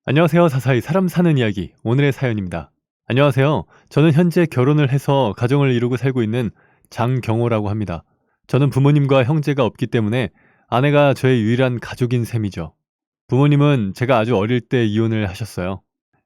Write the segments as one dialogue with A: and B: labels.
A: 안녕하세요. 사사히 사람 사는 이야기 오늘의 사연입니다. 안녕하세요. 저는 현재 결혼을 해서 가정을 이루고 살고 있는 장경호라고 합니다. 저는 부모님과 형제가 없기 때문에 아내가 저의 유일한 가족인 셈이죠. 부모님은 제가 아주 어릴 때 이혼을 하셨어요.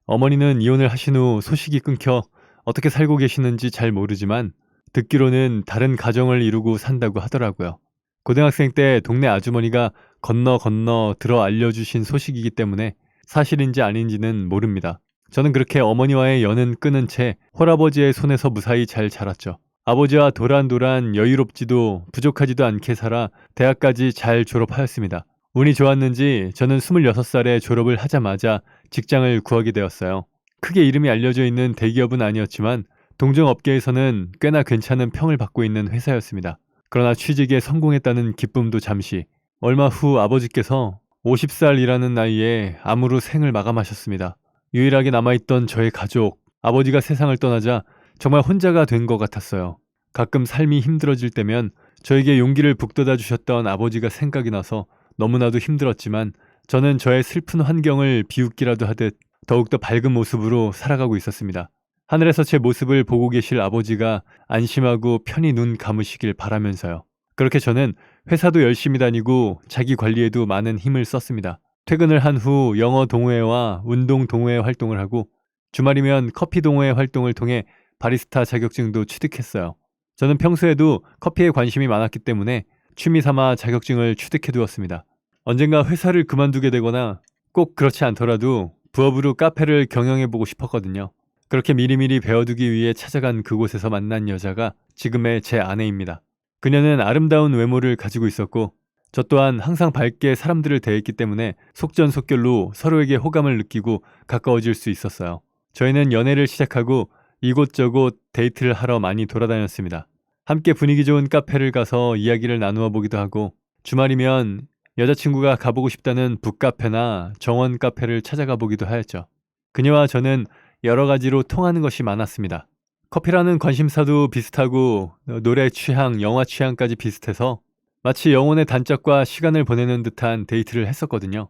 A: 어머니는 이혼을 하신 후 소식이 끊겨 어떻게 살고 계시는지 잘 모르지만 듣기로는 다른 가정을 이루고 산다고 하더라고요. 고등학생 때 동네 아주머니가 건너 건너 들어 알려주신 소식이기 때문에 사실인지 아닌지는 모릅니다. 저는 그렇게 어머니와의 연은 끊은 채 홀아버지의 손에서 무사히 잘 자랐죠. 아버지와 도란도란 여유롭지도 부족하지도 않게 살아 대학까지 잘 졸업하였습니다. 운이 좋았는지 저는 26살에 졸업을 하자마자 직장을 구하게 되었어요. 크게 이름이 알려져 있는 대기업은 아니었지만 동종업계에서는 꽤나 괜찮은 평을 받고 있는 회사였습니다. 그러나 취직에 성공했다는 기쁨도 잠시. 얼마 후 아버지께서 50살이라는 나이에 암으로 생을 마감하셨습니다. 유일하게 남아있던 저의 가족, 아버지가 세상을 떠나자 정말 혼자가 된 것 같았어요. 가끔 삶이 힘들어질 때면 저에게 용기를 북돋아 주셨던 아버지가 생각이 나서 너무나도 힘들었지만 저는 저의 슬픈 환경을 비웃기라도 하듯 더욱더 밝은 모습으로 살아가고 있었습니다. 하늘에서 제 모습을 보고 계실 아버지가 안심하고 편히 눈 감으시길 바라면서요. 그렇게 저는 회사도 열심히 다니고 자기 관리에도 많은 힘을 썼습니다. 퇴근을 한 후 영어 동호회와 운동 동호회 활동을 하고 주말이면 커피 동호회 활동을 통해 바리스타 자격증도 취득했어요. 저는 평소에도 커피에 관심이 많았기 때문에 취미 삼아 자격증을 취득해 두었습니다. 언젠가 회사를 그만두게 되거나 꼭 그렇지 않더라도 부업으로 카페를 경영해보고 싶었거든요. 그렇게 미리미리 배워두기 위해 찾아간 그곳에서 만난 여자가 지금의 제 아내입니다. 그녀는 아름다운 외모를 가지고 있었고 저 또한 항상 밝게 사람들을 대했기 때문에 속전속결로 서로에게 호감을 느끼고 가까워질 수 있었어요. 저희는 연애를 시작하고 이곳저곳 데이트를 하러 많이 돌아다녔습니다. 함께 분위기 좋은 카페를 가서 이야기를 나누어 보기도 하고 주말이면 여자친구가 가보고 싶다는 북카페나 정원 카페를 찾아가 보기도 하였죠. 그녀와 저는 여러 가지로 통하는 것이 많았습니다. 커피라는 관심사도 비슷하고 노래 취향, 영화 취향까지 비슷해서 마치 영혼의 단짝과 시간을 보내는 듯한 데이트를 했었거든요.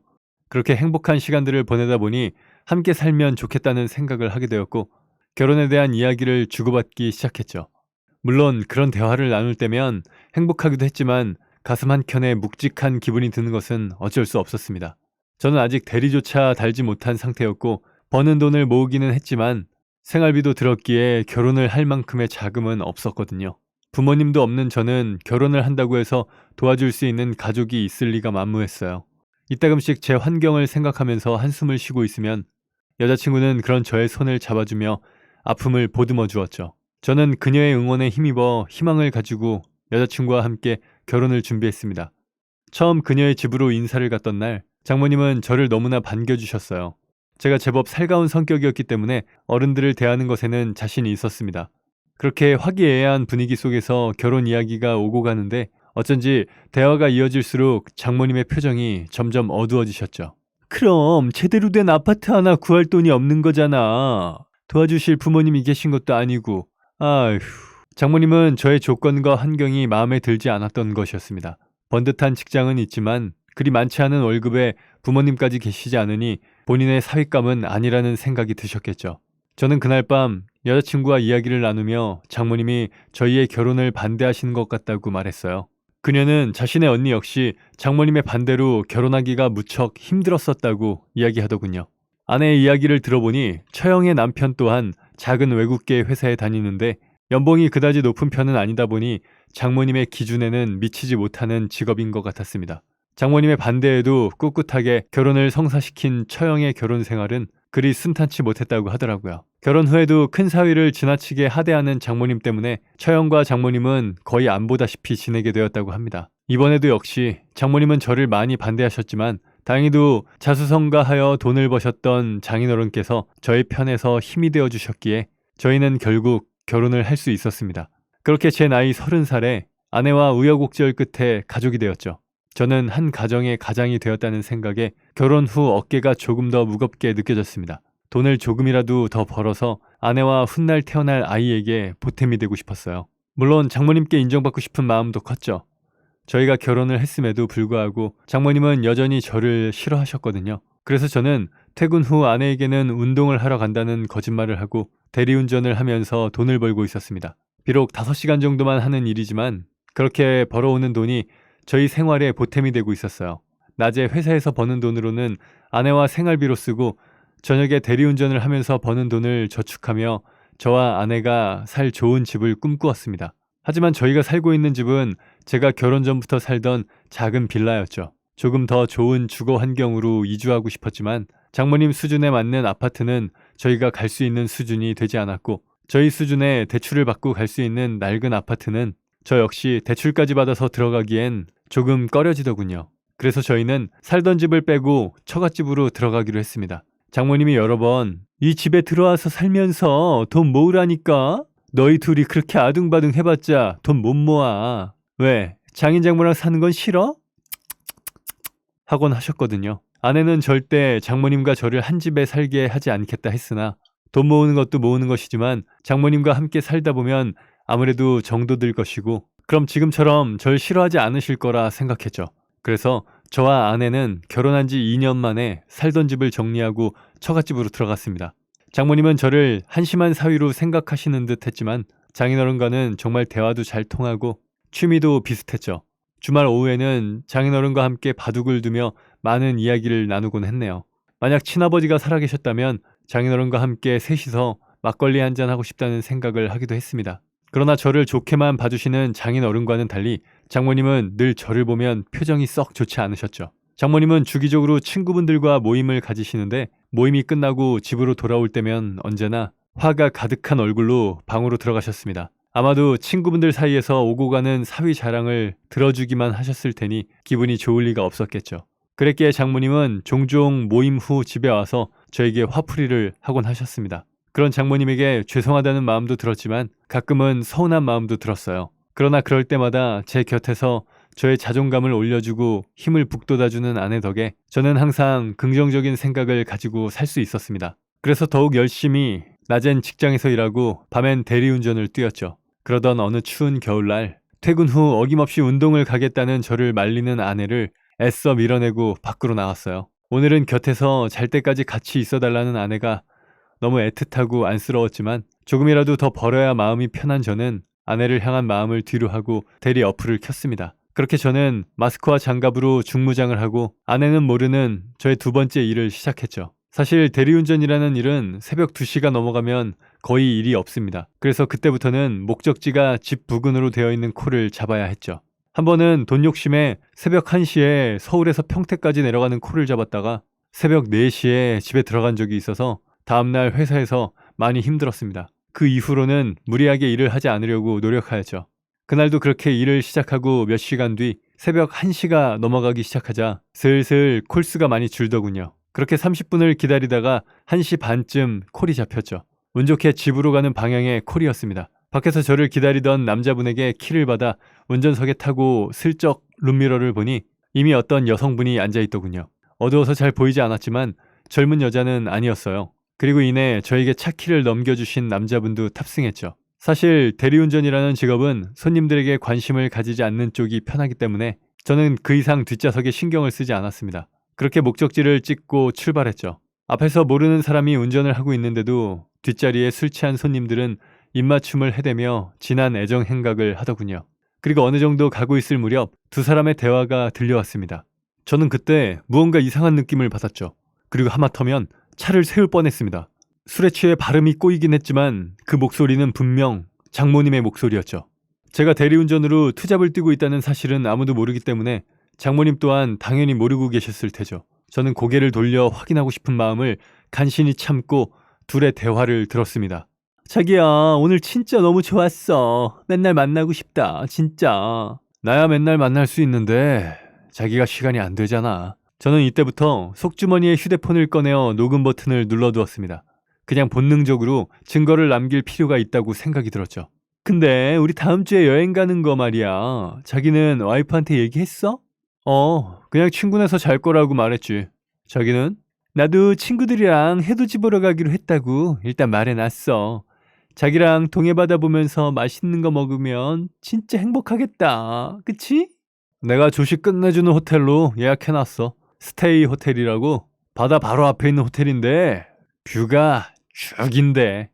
A: 그렇게 행복한 시간들을 보내다 보니 함께 살면 좋겠다는 생각을 하게 되었고 결혼에 대한 이야기를 주고받기 시작했죠. 물론 그런 대화를 나눌 때면 행복하기도 했지만 가슴 한켠에 묵직한 기분이 드는 것은 어쩔 수 없었습니다. 저는 아직 대리조차 달지 못한 상태였고 버는 돈을 모으기는 했지만 생활비도 들었기에 결혼을 할 만큼의 자금은 없었거든요. 부모님도 없는 저는 결혼을 한다고 해서 도와줄 수 있는 가족이 있을 리가 만무했어요. 이따금씩 제 환경을 생각하면서 한숨을 쉬고 있으면 여자친구는 그런 저의 손을 잡아주며 아픔을 보듬어 주었죠. 저는 그녀의 응원에 힘입어 희망을 가지고 여자친구와 함께 결혼을 준비했습니다. 처음 그녀의 집으로 인사를 갔던 날 장모님은 저를 너무나 반겨주셨어요. 제가 제법 살가운 성격이었기 때문에 어른들을 대하는 것에는 자신이 있었습니다. 그렇게 화기애애한 분위기 속에서 결혼 이야기가 오고 가는데 어쩐지 대화가 이어질수록 장모님의 표정이 점점 어두워지셨죠. 그럼 제대로 된 아파트 하나 구할 돈이 없는 거잖아. 도와주실 부모님이 계신 것도 아니고. 아휴. 장모님은 저의 조건과 환경이 마음에 들지 않았던 것이었습니다. 번듯한 직장은 있지만 그리 많지 않은 월급에 부모님까지 계시지 않으니 본인의 사윗감은 아니라는 생각이 드셨겠죠. 저는 그날 밤 여자친구와 이야기를 나누며 장모님이 저희의 결혼을 반대하시는 것 같다고 말했어요. 그녀는 자신의 언니 역시 장모님의 반대로 결혼하기가 무척 힘들었었다고 이야기하더군요. 아내의 이야기를 들어보니 처형의 남편 또한 작은 외국계 회사에 다니는데 연봉이 그다지 높은 편은 아니다 보니 장모님의 기준에는 미치지 못하는 직업인 것 같았습니다. 장모님의 반대에도 꿋꿋하게 결혼을 성사시킨 처형의 결혼 생활은 그리 순탄치 못했다고 하더라고요. 결혼 후에도 큰 사위를 지나치게 하대하는 장모님 때문에 처형과 장모님은 거의 안 보다시피 지내게 되었다고 합니다. 이번에도 역시 장모님은 저를 많이 반대하셨지만 다행히도 자수성가하여 돈을 버셨던 장인어른께서 저의 편에서 힘이 되어 주셨기에 저희는 결국 결혼을 할 수 있었습니다. 그렇게 제 나이 30살에 아내와 우여곡절 끝에 가족이 되었죠. 저는 한 가정의 가장이 되었다는 생각에 결혼 후 어깨가 조금 더 무겁게 느껴졌습니다. 돈을 조금이라도 더 벌어서 아내와 훗날 태어날 아이에게 보탬이 되고 싶었어요. 물론 장모님께 인정받고 싶은 마음도 컸죠. 저희가 결혼을 했음에도 불구하고 장모님은 여전히 저를 싫어하셨거든요. 그래서 저는 퇴근 후 아내에게는 운동을 하러 간다는 거짓말을 하고 대리운전을 하면서 돈을 벌고 있었습니다. 비록 5시간 정도만 하는 일이지만 그렇게 벌어오는 돈이 저희 생활에 보탬이 되고 있었어요. 낮에 회사에서 버는 돈으로는 아내와 생활비로 쓰고 저녁에 대리운전을 하면서 버는 돈을 저축하며 저와 아내가 살 좋은 집을 꿈꾸었습니다. 하지만 저희가 살고 있는 집은 제가 결혼 전부터 살던 작은 빌라였죠. 조금 더 좋은 주거 환경으로 이주하고 싶었지만 장모님 수준에 맞는 아파트는 저희가 갈 수 있는 수준이 되지 않았고 저희 수준의 대출을 받고 갈 수 있는 낡은 아파트는 저 역시 대출까지 받아서 들어가기엔 조금 꺼려지더군요. 그래서 저희는 살던 집을 빼고 처갓집으로 들어가기로 했습니다. 장모님이 여러 번 이 집에 들어와서 살면서 돈 모으라니까? 너희 둘이 그렇게 아둥바둥 해봤자 돈 못 모아. 왜? 장인 장모랑 사는 건 싫어? 하곤 하셨거든요. 아내는 절대 장모님과 저를 한 집에 살게 하지 않겠다 했으나 돈 모으는 것도 모으는 것이지만 장모님과 함께 살다 보면 아무래도 정도 들 것이고 그럼 지금처럼 절 싫어하지 않으실 거라 생각했죠. 그래서 저와 아내는 결혼한 지 2년 만에 살던 집을 정리하고 처갓집으로 들어갔습니다. 장모님은 저를 한심한 사위로 생각하시는 듯 했지만 장인어른과는 정말 대화도 잘 통하고 취미도 비슷했죠. 주말 오후에는 장인어른과 함께 바둑을 두며 많은 이야기를 나누곤 했네요. 만약 친아버지가 살아계셨다면 장인어른과 함께 셋이서 막걸리 한잔 하고 싶다는 생각을 하기도 했습니다. 그러나 저를 좋게만 봐주시는 장인어른과는 달리 장모님은 늘 저를 보면 표정이 썩 좋지 않으셨죠. 장모님은 주기적으로 친구분들과 모임을 가지시는데 모임이 끝나고 집으로 돌아올 때면 언제나 화가 가득한 얼굴로 방으로 들어가셨습니다. 아마도 친구분들 사이에서 오고 가는 사위 자랑을 들어주기만 하셨을 테니 기분이 좋을 리가 없었겠죠. 그랬기에 장모님은 종종 모임 후 집에 와서 저에게 화풀이를 하곤 하셨습니다. 그런 장모님에게 죄송하다는 마음도 들었지만 가끔은 서운한 마음도 들었어요. 그러나 그럴 때마다 제 곁에서 저의 자존감을 올려주고 힘을 북돋아주는 아내 덕에 저는 항상 긍정적인 생각을 가지고 살 수 있었습니다. 그래서 더욱 열심히 낮엔 직장에서 일하고 밤엔 대리운전을 뛰었죠. 그러던 어느 추운 겨울날 퇴근 후 어김없이 운동을 가겠다는 저를 말리는 아내를 애써 밀어내고 밖으로 나왔어요. 오늘은 곁에서 잘 때까지 같이 있어달라는 아내가 너무 애틋하고 안쓰러웠지만 조금이라도 더 벌어야 마음이 편한 저는 아내를 향한 마음을 뒤로 하고 대리 어플을 켰습니다. 그렇게 저는 마스크와 장갑으로 중무장을 하고 아내는 모르는 저의 두 번째 일을 시작했죠. 사실 대리운전이라는 일은 새벽 2시가 넘어가면 거의 일이 없습니다. 그래서 그때부터는 목적지가 집 부근으로 되어 있는 콜을 잡아야 했죠. 한 번은 돈 욕심에 새벽 1시에 서울에서 평택까지 내려가는 콜을 잡았다가 새벽 4시에 집에 들어간 적이 있어서 다음날 회사에서 많이 힘들었습니다. 그 이후로는 무리하게 일을 하지 않으려고 노력하였죠. 그날도 그렇게 일을 시작하고 몇 시간 뒤 새벽 1시가 넘어가기 시작하자 슬슬 콜수가 많이 줄더군요. 그렇게 30분을 기다리다가 1시 반쯤 콜이 잡혔죠. 운 좋게 집으로 가는 방향의 콜이었습니다. 밖에서 저를 기다리던 남자분에게 키를 받아 운전석에 타고 슬쩍 룸미러를 보니 이미 어떤 여성분이 앉아있더군요. 어두워서 잘 보이지 않았지만 젊은 여자는 아니었어요. 그리고 이내 저에게 차키를 넘겨주신 남자분도 탑승했죠. 사실 대리운전이라는 직업은 손님들에게 관심을 가지지 않는 쪽이 편하기 때문에 저는 그 이상 뒷좌석에 신경을 쓰지 않았습니다. 그렇게 목적지를 찍고 출발했죠. 앞에서 모르는 사람이 운전을 하고 있는데도 뒷자리에 술 취한 손님들은 입맞춤을 해대며 진한 애정 행각을 하더군요. 그리고 어느 정도 가고 있을 무렵 두 사람의 대화가 들려왔습니다. 저는 그때 무언가 이상한 느낌을 받았죠. 그리고 하마터면 차를 세울 뻔했습니다. 술에 취해 발음이 꼬이긴 했지만 그 목소리는 분명 장모님의 목소리였죠. 제가 대리운전으로 투잡을 뛰고 있다는 사실은 아무도 모르기 때문에 장모님 또한 당연히 모르고 계셨을 테죠. 저는 고개를 돌려 확인하고 싶은 마음을 간신히 참고 둘의 대화를 들었습니다. 자기야, 오늘 진짜 너무 좋았어. 맨날 만나고 싶다, 진짜. 나야 맨날 만날 수 있는데 자기가 시간이 안 되잖아. 저는 이때부터 속주머니에 휴대폰을 꺼내어 녹음 버튼을 눌러두었습니다. 그냥 본능적으로 증거를 남길 필요가 있다고 생각이 들었죠. 근데 우리 다음 주에 여행 가는 거 말이야. 자기는 와이프한테 얘기했어? 그냥 친구네서 잘 거라고 말했지. 자기는? 나도 친구들이랑 해돋이 보러 가기로 했다고 일단 말해놨어. 자기랑 동해바다 보면서 맛있는 거 먹으면 진짜 행복하겠다. 그치? 내가 조식 끝내주는 호텔로 예약해놨어. 스테이 호텔이라고 바다 바로 앞에 있는 호텔인데 뷰가 죽인데.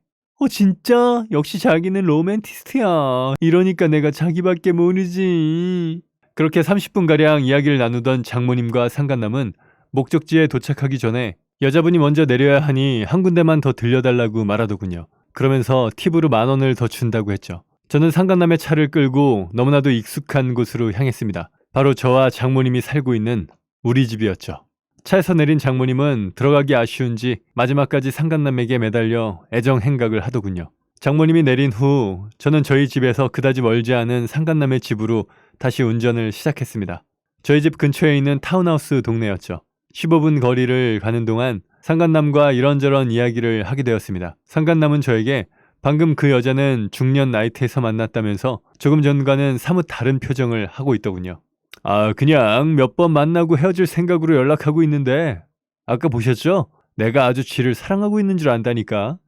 A: 진짜? 역시 자기는 로맨티스트야. 이러니까 내가 자기밖에 모르지. 그렇게 30분가량 이야기를 나누던 장모님과 상간남은 목적지에 도착하기 전에 여자분이 먼저 내려야 하니 한 군데만 더 들려달라고 말하더군요. 그러면서 팁으로 10,000원을 더 준다고 했죠. 저는 상간남의 차를 끌고 너무나도 익숙한 곳으로 향했습니다. 바로 저와 장모님이 살고 있는 우리 집이었죠. 차에서 내린 장모님은 들어가기 아쉬운지 마지막까지 상간남에게 매달려 애정 행각을 하더군요. 장모님이 내린 후 저는 저희 집에서 그다지 멀지 않은 상간남의 집으로 다시 운전을 시작했습니다. 저희 집 근처에 있는 타운하우스 동네였죠. 15분 거리를 가는 동안 상간남과 이런저런 이야기를 하게 되었습니다. 상간남은 저에게 방금 그 여자는 중년 나이트에서 만났다면서 조금 전과는 사뭇 다른 표정을 하고 있더군요. 그냥 몇 번 만나고 헤어질 생각으로 연락하고 있는데 아까 보셨죠? 내가 아주 쥐를 사랑하고 있는 줄 안다니까.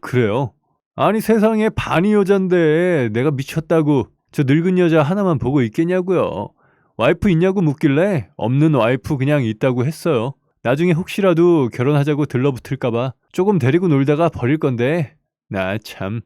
A: 그래요? 아니 세상에 반이 여잔데 내가 미쳤다고 저 늙은 여자 하나만 보고 있겠냐고요. 와이프 있냐고 묻길래 없는 와이프 그냥 있다고 했어요. 나중에 혹시라도 결혼하자고 들러붙을까봐 조금 데리고 놀다가 버릴 건데. 나 참.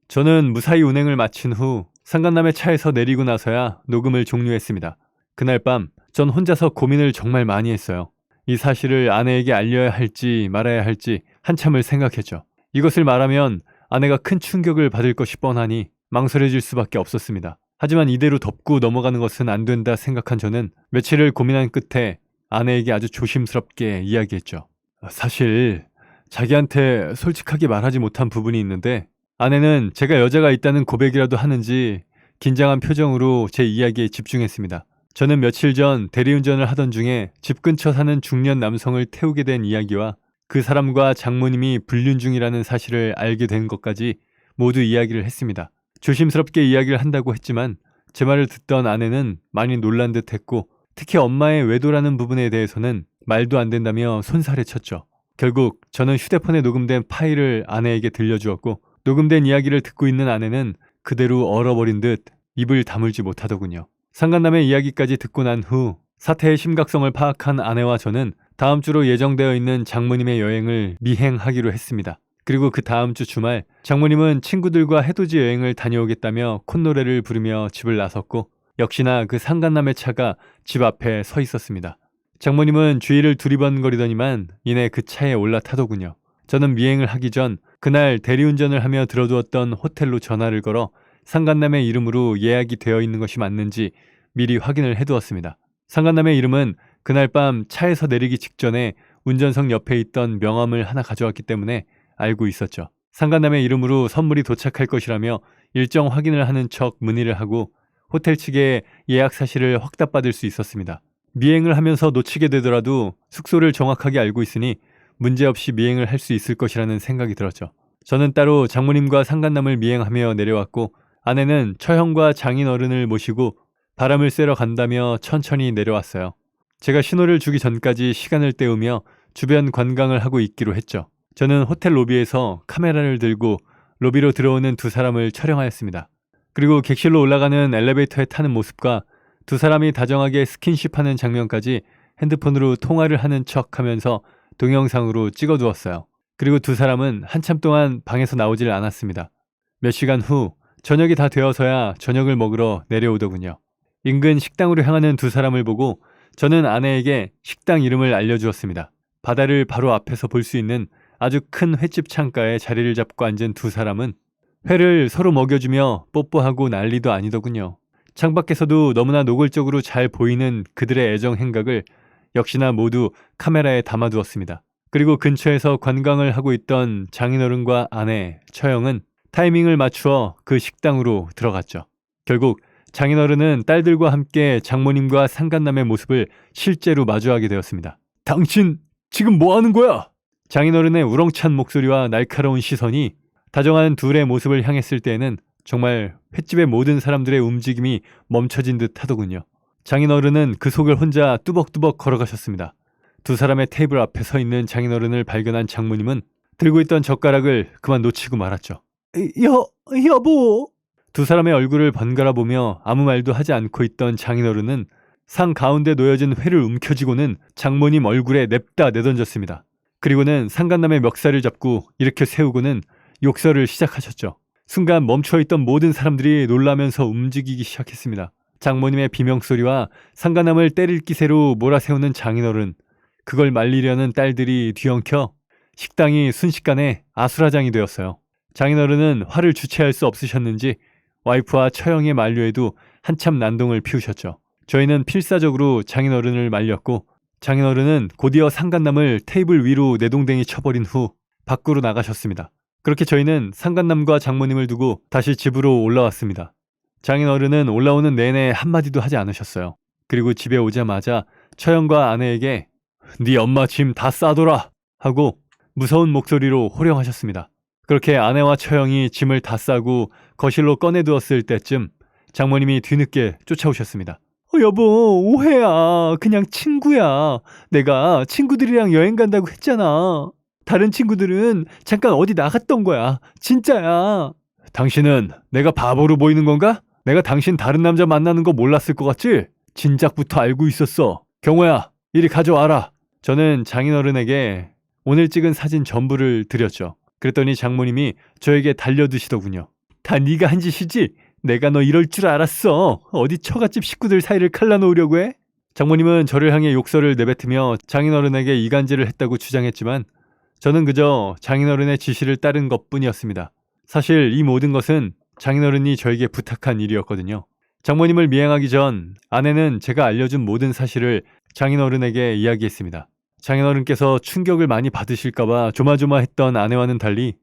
A: 저는 무사히 운행을 마친 후 상간남의 차에서 내리고 나서야 녹음을 종료했습니다. 그날 밤 전 혼자서 고민을 정말 많이 했어요. 이 사실을 아내에게 알려야 할지 말아야 할지 한참을 생각했죠. 이것을 말하면 아내가 큰 충격을 받을 것이 뻔하니 망설여질 수밖에 없었습니다. 하지만 이대로 덮고 넘어가는 것은 안 된다 생각한 저는 며칠을 고민한 끝에 아내에게 아주 조심스럽게 이야기했죠. 사실 자기한테 솔직하게 말하지 못한 부분이 있는데 아내는 제가 여자가 있다는 고백이라도 하는지 긴장한 표정으로 제 이야기에 집중했습니다. 저는 며칠 전 대리운전을 하던 중에 집 근처 사는 중년 남성을 태우게 된 이야기와 그 사람과 장모님이 불륜 중이라는 사실을 알게 된 것까지 모두 이야기를 했습니다. 조심스럽게 이야기를 한다고 했지만 제 말을 듣던 아내는 많이 놀란 듯 했고 특히 엄마의 외도라는 부분에 대해서는 말도 안 된다며 손살에 쳤죠. 결국 저는 휴대폰에 녹음된 파일을 아내에게 들려주었고 녹음된 이야기를 듣고 있는 아내는 그대로 얼어버린 듯 입을 다물지 못하더군요. 상간남의 이야기까지 듣고 난 후 사태의 심각성을 파악한 아내와 저는 다음 주로 예정되어 있는 장모님의 여행을 미행하기로 했습니다. 그리고 그 다음 주 주말 장모님은 친구들과 해돋이 여행을 다녀오겠다며 콧노래를 부르며 집을 나섰고 역시나 그 상간남의 차가 집 앞에 서 있었습니다. 장모님은 주위를 두리번거리더니만 이내 그 차에 올라타더군요. 저는 미행을 하기 전 그날 대리운전을 하며 들어두었던 호텔로 전화를 걸어 상간남의 이름으로 예약이 되어 있는 것이 맞는지 미리 확인을 해두었습니다. 상간남의 이름은 그날 밤 차에서 내리기 직전에 운전석 옆에 있던 명함을 하나 가져왔기 때문에 알고 있었죠. 상간남의 이름으로 선물이 도착할 것이라며 일정 확인을 하는 척 문의를 하고 호텔 측에 예약 사실을 확답받을 수 있었습니다. 미행을 하면서 놓치게 되더라도 숙소를 정확하게 알고 있으니 문제없이 미행을 할 수 있을 것이라는 생각이 들었죠. 저는 따로 장모님과 상간남을 미행하며 내려왔고 아내는 처형과 장인어른을 모시고 바람을 쐬러 간다며 천천히 내려왔어요. 제가 신호를 주기 전까지 시간을 때우며 주변 관광을 하고 있기로 했죠. 저는 호텔 로비에서 카메라를 들고 로비로 들어오는 두 사람을 촬영하였습니다. 그리고 객실로 올라가는 엘리베이터에 타는 모습과 두 사람이 다정하게 스킨십하는 장면까지 핸드폰으로 통화를 하는 척하면서 동영상으로 찍어두었어요. 그리고 두 사람은 한참 동안 방에서 나오질 않았습니다. 몇 시간 후 저녁이 다 되어서야 저녁을 먹으러 내려오더군요. 인근 식당으로 향하는 두 사람을 보고 저는 아내에게 식당 이름을 알려주었습니다. 바다를 바로 앞에서 볼 수 있는 아주 큰 횟집 창가에 자리를 잡고 앉은 두 사람은 회를 서로 먹여주며 뽀뽀하고 난리도 아니더군요. 창밖에서도 너무나 노골적으로 잘 보이는 그들의 애정 행각을 역시나 모두 카메라에 담아두었습니다. 그리고 근처에서 관광을 하고 있던 장인어른과 아내, 처형은 타이밍을 맞추어 그 식당으로 들어갔죠. 결국 장인어른은 딸들과 함께 장모님과 상간남의 모습을 실제로 마주하게 되었습니다. 당신 지금 뭐 하는 거야? 장인어른의 우렁찬 목소리와 날카로운 시선이 다정한 둘의 모습을 향했을 때에는 정말 횟집의 모든 사람들의 움직임이 멈춰진 듯 하더군요. 장인어른은 그 속을 혼자 뚜벅뚜벅 걸어가셨습니다. 두 사람의 테이블 앞에 서 있는 장인어른을 발견한 장모님은 들고 있던 젓가락을 그만 놓치고 말았죠. 여보. 두 사람의 얼굴을 번갈아 보며 아무 말도 하지 않고 있던 장인어른은 상 가운데 놓여진 회를 움켜쥐고는 장모님 얼굴에 냅다 내던졌습니다. 그리고는 상간남의 멱살을 잡고 일으켜 세우고는 욕설을 시작하셨죠. 순간 멈춰있던 모든 사람들이 놀라면서 움직이기 시작했습니다. 장모님의 비명소리와 상간남을 때릴 기세로 몰아세우는 장인어른, 그걸 말리려는 딸들이 뒤엉켜 식당이 순식간에 아수라장이 되었어요. 장인어른은 화를 주체할 수 없으셨는지 와이프와 처형의 만류에도 한참 난동을 피우셨죠. 저희는 필사적으로 장인어른을 말렸고 장인어른은 곧이어 상간남을 테이블 위로 내동댕이 쳐버린 후 밖으로 나가셨습니다. 그렇게 저희는 상간남과 장모님을 두고 다시 집으로 올라왔습니다. 장인어른은 올라오는 내내 한마디도 하지 않으셨어요. 그리고 집에 오자마자 처형과 아내에게 네 엄마 짐 다 싸둬라 하고 무서운 목소리로 호령하셨습니다. 그렇게 아내와 처형이 짐을 다 싸고 거실로 꺼내두었을 때쯤 장모님이 뒤늦게 쫓아오셨습니다. 여보, 오해야. 그냥 친구야. 내가 친구들이랑 여행 간다고 했잖아. 다른 친구들은 잠깐 어디 나갔던 거야. 진짜야. 당신은 내가 바보로 보이는 건가? 내가 당신 다른 남자 만나는 거 몰랐을 것 같지? 진작부터 알고 있었어. 경호야, 이리 가져와라. 저는 장인어른에게 오늘 찍은 사진 전부를 드렸죠. 그랬더니 장모님이 저에게 달려드시더군요. 다 네가 한 짓이지? 내가 너 이럴 줄 알았어. 어디 처갓집 식구들 사이를 갈라놓으려고 해? 장모님은 저를 향해 욕설을 내뱉으며 장인어른에게 이간질을 했다고 주장했지만 저는 그저 장인어른의 지시를 따른 것뿐이었습니다. 사실 이 모든 것은 장인어른이 저에게 부탁한 일이었거든요. 장모님을 미행하기 전 아내는 제가 알려준 모든 사실을 장인어른에게 이야기했습니다. 장인어른께서 충격을 많이 받으실까봐 조마조마했던 아내와는 달리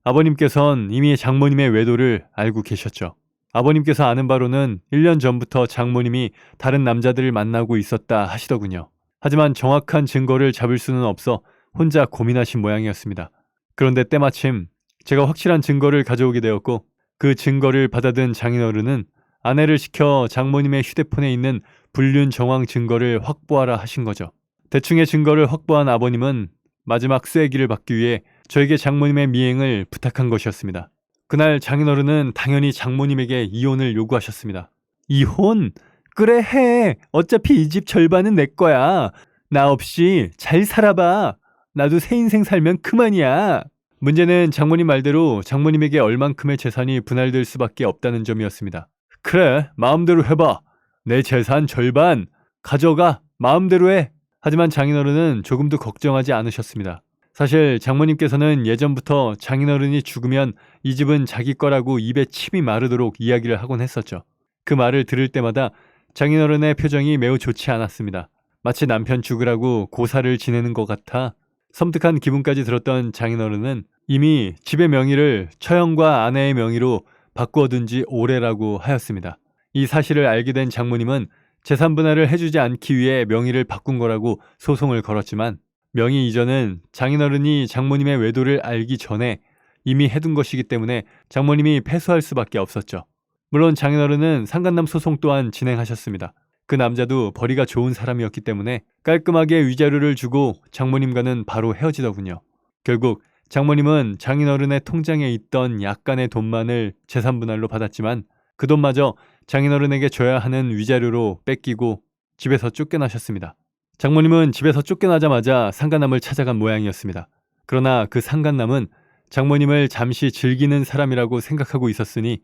A: 아버님께선 이미 장모님의 외도를 알고 계셨죠. 아버님께서 아는 바로는 1년 전부터 장모님이 다른 남자들을 만나고 있었다 하시더군요. 하지만 정확한 증거를 잡을 수는 없어 혼자 고민하신 모양이었습니다. 그런데 때마침 제가 확실한 증거를 가져오게 되었고 그 증거를 받아든 장인어른은 아내를 시켜 장모님의 휴대폰에 있는 불륜 정황 증거를 확보하라 하신 거죠. 대충의 증거를 확보한 아버님은 마지막 쐐기를 받기 위해 저에게 장모님의 미행을 부탁한 것이었습니다. 그날 장인어른은 당연히 장모님에게 이혼을 요구하셨습니다. 이혼? 그래 해. 어차피 이 집 절반은 내 거야. 나 없이 잘 살아봐. 나도 새 인생 살면 그만이야. 문제는 장모님 말대로 장모님에게 얼만큼의 재산이 분할될 수밖에 없다는 점이었습니다. 그래, 마음대로 해봐. 내 재산 절반 가져가. 마음대로 해. 하지만 장인어른은 조금도 걱정하지 않으셨습니다. 사실 장모님께서는 예전부터 장인어른이 죽으면 이 집은 자기 거라고 입에 침이 마르도록 이야기를 하곤 했었죠. 그 말을 들을 때마다 장인어른의 표정이 매우 좋지 않았습니다. 마치 남편 죽으라고 고사를 지내는 것 같아 섬뜩한 기분까지 들었던 장인어른은 이미 집의 명의를 처형과 아내의 명의로 바꾸어둔 지 오래라고 하였습니다. 이 사실을 알게 된 장모님은 재산 분할을 해주지 않기 위해 명의를 바꾼 거라고 소송을 걸었지만 명의 이전은 장인어른이 장모님의 외도를 알기 전에 이미 해둔 것이기 때문에 장모님이 패소할 수밖에 없었죠. 물론 장인어른은 상간남 소송 또한 진행하셨습니다. 그 남자도 벌이가 좋은 사람이었기 때문에 깔끔하게 위자료를 주고 장모님과는 바로 헤어지더군요. 결국 장모님은 장인어른의 통장에 있던 약간의 돈만을 재산분할로 받았지만 그 돈마저 장인어른에게 줘야 하는 위자료로 뺏기고 집에서 쫓겨나셨습니다. 장모님은 집에서 쫓겨나자마자 상간남을 찾아간 모양이었습니다. 그러나 그 상간남은 장모님을 잠시 즐기는 사람이라고 생각하고 있었으니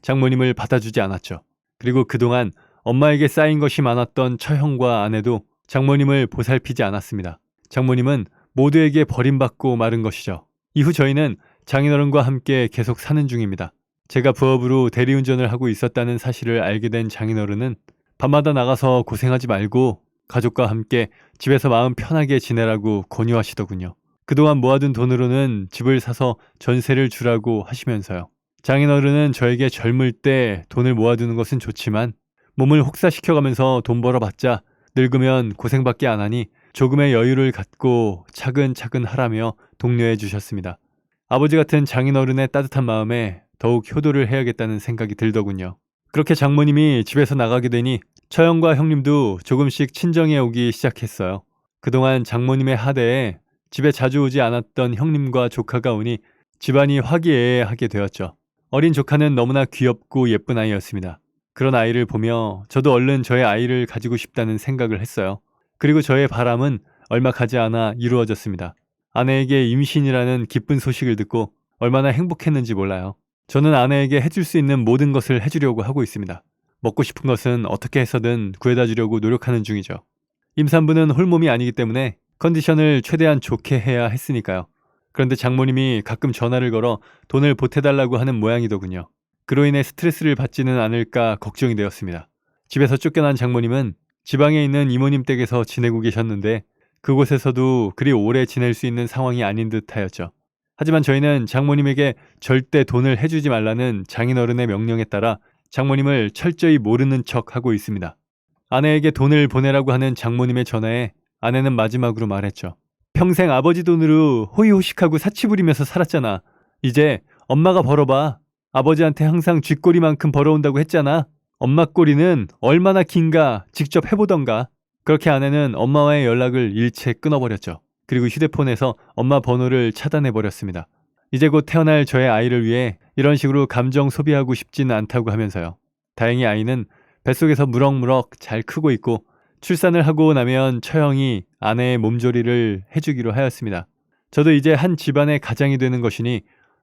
A: 장모님을 받아주지 않았죠. 그리고 그동안 엄마에게 쌓인 것이 많았던 처형과 아내도 장모님을 보살피지 않았습니다. 장모님은 모두에게 버림받고 마른 것이죠. 이후 저희는 장인어른과 함께 계속 사는 중입니다. 제가 부업으로 대리운전을 하고 있었다는 사실을 알게 된 장인어른은 밤마다 나가서 고생하지 말고 가족과 함께 집에서 마음 편하게 지내라고 권유하시더군요. 그동안 모아둔 돈으로는 집을 사서 전세를 주라고 하시면서요. 장인어른은 저에게 젊을 때 돈을 모아두는 것은 좋지만 몸을 혹사시켜가면서 돈 벌어봤자 늙으면 고생밖에 안 하니 조금의 여유를 갖고 차근차근 하라며 독려해 주셨습니다. 아버지 같은 장인어른의 따뜻한 마음에 더욱 효도를 해야겠다는 생각이 들더군요. 그렇게 장모님이 집에서 나가게 되니 처형과 형님도 조금씩 친정에 오기 시작했어요. 그동안 장모님의 하대에 집에 자주 오지 않았던 형님과 조카가 오니 집안이 화기애애하게 되었죠. 어린 조카는 너무나 귀엽고 예쁜 아이였습니다. 그런 아이를 보며 저도 얼른 저의 아이를 가지고 싶다는 생각을 했어요. 그리고 저의 바람은 얼마 가지 않아 이루어졌습니다. 아내에게 임신이라는 기쁜 소식을 듣고 얼마나 행복했는지 몰라요. 저는 아내에게 해줄 수 있는 모든 것을 해주려고 하고 있습니다. 먹고 싶은 것은 어떻게 해서든 구해다 주려고 노력하는 중이죠. 임산부는 홀몸이 아니기 때문에 컨디션을 최대한 좋게 해야 했으니까요. 그런데 장모님이 가끔 전화를 걸어 돈을 보태달라고 하는 모양이더군요. 그로 인해 스트레스를 받지는 않을까 걱정이 되었습니다. 집에서 쫓겨난 장모님은 지방에 있는 이모님 댁에서 지내고 계셨는데 그곳에서도 그리 오래 지낼 수 있는 상황이 아닌 듯하였죠. 하지만 저희는 장모님에게 절대 돈을 해주지 말라는 장인어른의 명령에 따라 장모님을 철저히 모르는 척하고 있습니다. 아내에게 돈을 보내라고 하는 장모님의 전화에 아내는 마지막으로 말했죠. 평생 아버지 돈으로 호의호식하고 사치 부리면서 살았잖아. 이제 엄마가 벌어봐. 아버지한테 항상 쥐꼬리만큼 벌어온다고 했잖아. 엄마 꼬리는 얼마나 긴가 직접 해보던가. 그렇게 아내는 엄마와의 연락을 일체 끊어버렸죠. 그리고 휴대폰에서 엄마 번호를 차단해버렸습니다. 이제 곧 태어날 저의 아이를 위해 이런 식으로 감정 소비하고 싶지는 않다고 하면서요. 다행히 아이는 뱃속에서 무럭무럭 잘 크고 있고 출산을 하고 나면 처형이 아내의 몸조리를 해주기로 하였습니다. 저도 이제 한 집안의 가장이 되는 것이니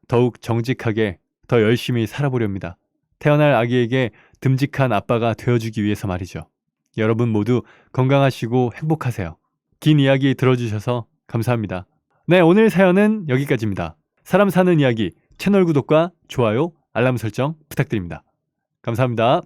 A: 더욱 정직하게 더 열심히 살아보렵니다. 태어날 아기에게 듬직한 아빠가 되어주기 위해서 말이죠. 여러분 모두 건강하시고 행복하세요. 긴 이야기 들어주셔서 감사합니다. 네, 오늘 사연은 여기까지입니다. 사람 사는 이야기 채널 구독과 좋아요, 알람 설정 부탁드립니다. 감사합니다.